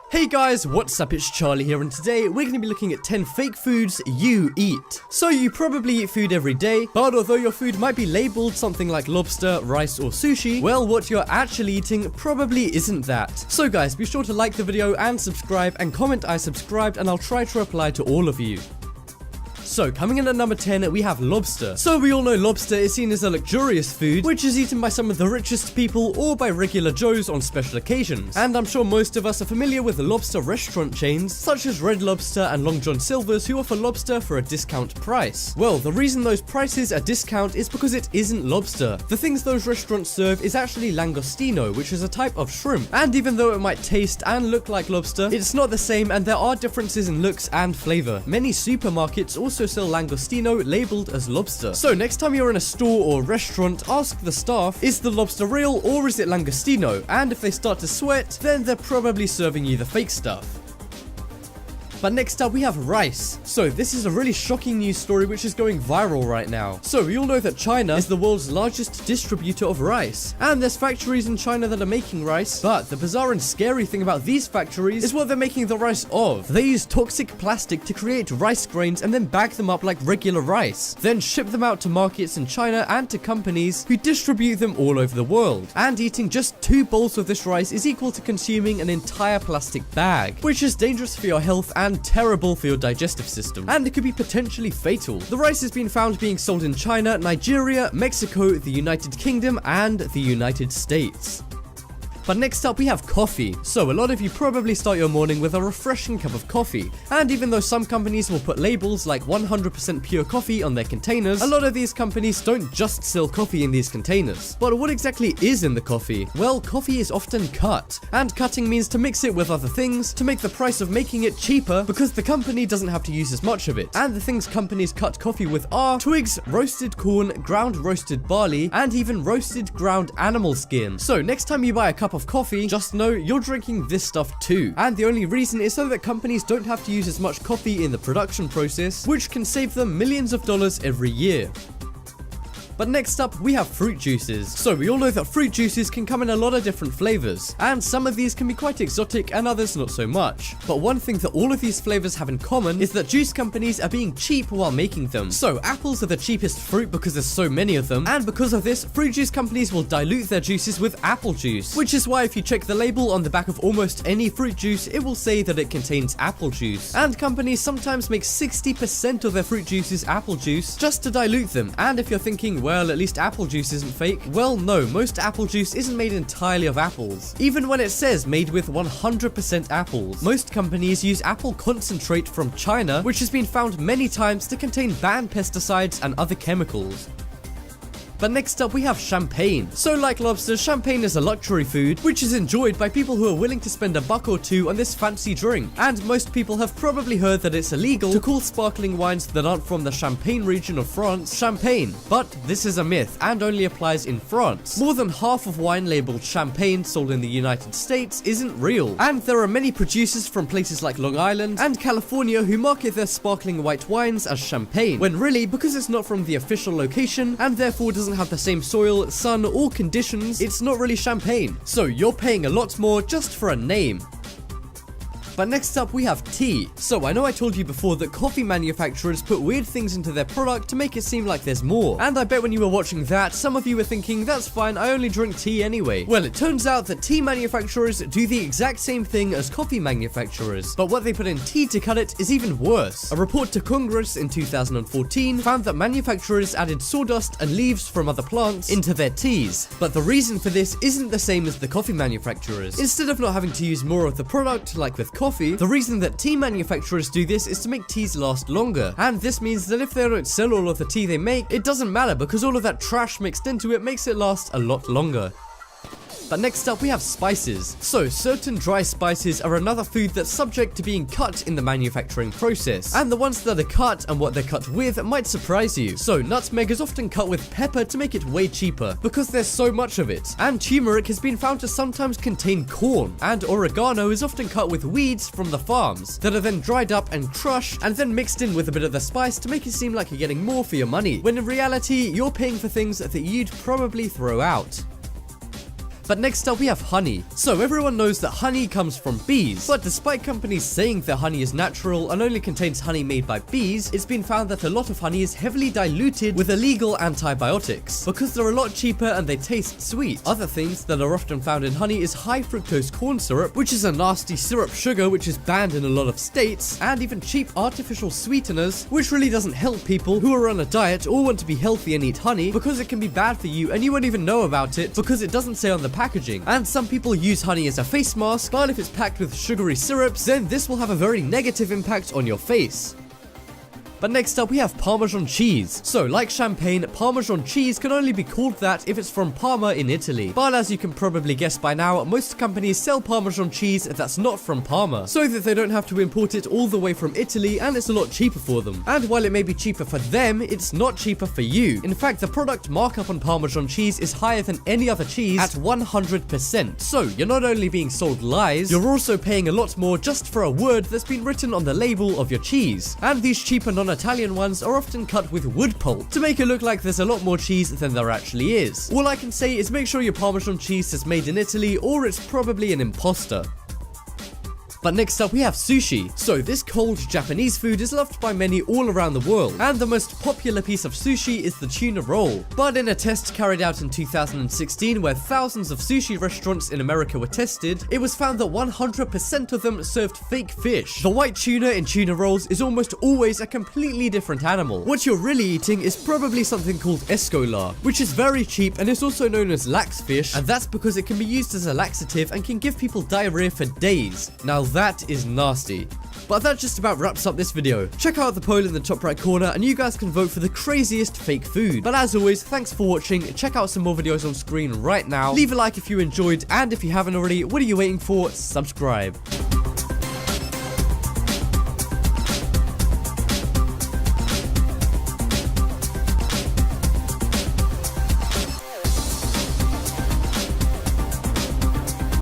Hey guys, what's up? It's Charlie here, and today we're going to be looking at 10 fake foods you eat. So you probably eat food every day, but although your food might be labeled something like lobster, rice, or sushi, well, what you're actually eating probably isn't that. So guys, be sure to like the video and subscribe, and comment I subscribed, and I'll try to reply to all of you. So, coming in at number 10, we have lobster. So, we all know lobster is seen as a luxurious food, which is eaten by some of the richest people or by regular Joes on special occasions. And I'm sure most of us are familiar with lobster restaurant chains, such as Red Lobster and Long John Silver's, who offer lobster for a discount price. Well, the reason those prices are discount is because it isn't lobster. The things those restaurants serve is actually langostino, which is a type of shrimp. And even though it might taste and look like lobster, it's not the same, and there are differences in looks and flavor. Many supermarkets also sell langostino labeled as lobster. So next time you're in a store or restaurant, ask the staff, is the lobster real or is it langostino? And if they start to sweat, then they're probably serving you the fake stuff. But next up we have rice. So this is a really shocking news story which is going viral right now. So we all know that China is the world's largest distributor of rice, and there's factories in China that are making rice, but the bizarre and scary thing about these factories is what they're making the rice of. They use toxic plastic to create rice grains and then bag them up like regular rice, then ship them out to markets in China and to companies who distribute them all over the world. And eating just 2 bowls of this rice is equal to consuming an entire plastic bag, which is dangerous for your health and terrible for your digestive system, and it could be potentially fatal. The rice has been found being sold in China, Nigeria, Mexico, the United Kingdom, and the United States. But next up we have coffee. So a lot of you probably start your morning with a refreshing cup of coffee, and even though some companies will put labels like 100% pure coffee on their containers, a lot of these companies don't just sell coffee in these containers. But what exactly is in the coffee? Well, coffee is often cut, and cutting means to mix it with other things to make the price of making it cheaper because the company doesn't have to use as much of it. And the things companies cut coffee with are twigs, roasted corn, ground roasted barley, and even roasted ground animal skin. So next time you buy a cup of coffee, just know you're drinking this stuff too. And the only reason is so that companies don't have to use as much coffee in the production process, which can save them millions of dollars every year. But next up, we have fruit juices. So we all know that fruit juices can come in a lot of different flavors, and some of these can be quite exotic and others not so much. But one thing that all of these flavors have in common is that juice companies are being cheap while making them. So apples are the cheapest fruit because there's so many of them, and because of this, fruit juice companies will dilute their juices with apple juice, which is why if you check the label on the back of almost any fruit juice, it will say that it contains apple juice. And companies sometimes make 60% of their fruit juices apple juice just to dilute them. And if you're thinking, well, at least apple juice isn't fake. Well, no, most apple juice isn't made entirely of apples. Even when it says made with 100% apples, most companies use apple concentrate from China, which has been found many times to contain banned pesticides and other chemicals. But next up we have champagne. So like lobster, champagne is a luxury food which is enjoyed by people who are willing to spend $1 or $2 on this fancy drink. And most people have probably heard that it's illegal to call sparkling wines that aren't from the Champagne region of France champagne. But this is a myth and only applies in France. More than half of wine labeled champagne sold in the United States isn't real. And there are many producers from places like Long Island and California who market their sparkling white wines as champagne, when really, because it's not from the official location and therefore doesn't have the same soil, sun, or conditions, it's not really champagne. So you're paying a lot more just for a name. But next up we have tea. So I know I told you before that coffee manufacturers put weird things into their product to make it seem like there's more. And I bet when you were watching that, some of you were thinking, that's fine, I only drink tea anyway. Well, it turns out that tea manufacturers do the exact same thing as coffee manufacturers, but what they put in tea to cut it is even worse. A report to Congress in 2014 found that manufacturers added sawdust and leaves from other plants into their teas. But the reason for this isn't the same as the coffee manufacturers. Instead of not having to use more of the product, like with coffee, the reason that tea manufacturers do this is to make teas last longer, and this means that if they don't sell all of the tea they make, it doesn't matter because all of that trash mixed into it makes it last a lot longer. But next up we have spices. So certain dry spices are another food that's subject to being cut in the manufacturing process, and the ones that are cut and what they're cut with might surprise you. So nutmeg is often cut with pepper to make it way cheaper because there's so much of it, and turmeric has been found to sometimes contain corn, and oregano is often cut with weeds from the farms that are then dried up and crushed and then mixed in with a bit of the spice to make it seem like you're getting more for your money, when in reality you're paying for things that you'd probably throw out. But next up we have honey. So everyone knows that honey comes from bees, but despite companies saying that honey is natural and only contains honey made by bees, it's been found that a lot of honey is heavily diluted with illegal antibiotics because they're a lot cheaper and they taste sweet. Other things that are often found in honey is high fructose corn syrup, which is a nasty syrup sugar which is banned in a lot of states, and even cheap artificial sweeteners, which really doesn't help people who are on a diet or want to be healthy and eat honey because it can be bad for you and you won't even know about it because it doesn't say on the packaging. And some people use honey as a face mask, but if it's packed with sugary syrups, then this will have a very negative impact on your face. But next up we have Parmesan cheese. So like champagne, Parmesan cheese can only be called that if it's from Parma in Italy. But as you can probably guess by now, most companies sell Parmesan cheese that's not from Parma, so that they don't have to import it all the way from Italy, and it's a lot cheaper for them. And while it may be cheaper for them, it's not cheaper for you. In fact, the product markup on Parmesan cheese is higher than any other cheese at 100%. So you're not only being sold lies, you're also paying a lot more just for a word that's been written on the label of your cheese. And these cheaper non-Italian ones are often cut with wood pulp to make it look like there's a lot more cheese than there actually is. All I can say is make sure your Parmesan cheese is made in Italy, or it's probably an imposter. But next up we have sushi. So this cold Japanese food is loved by many all around the world, and the most popular piece of sushi is the tuna roll. But in a test carried out in 2016 where thousands of sushi restaurants in America were tested, it was found that 100% of them served fake fish. The white tuna in tuna rolls is almost always a completely different animal. What you're really eating is probably something called escolar, which is very cheap and is also known as lax fish, and that's because it can be used as a laxative and can give people diarrhea for days. Now that is nasty. But that just about wraps up this video. Check out the poll in the top right corner and you guys can vote for the craziest fake food. But as always, thanks for watching. Check out some more videos on screen right now. Leave a like if you enjoyed, and if you haven't already, what are you waiting for? Subscribe.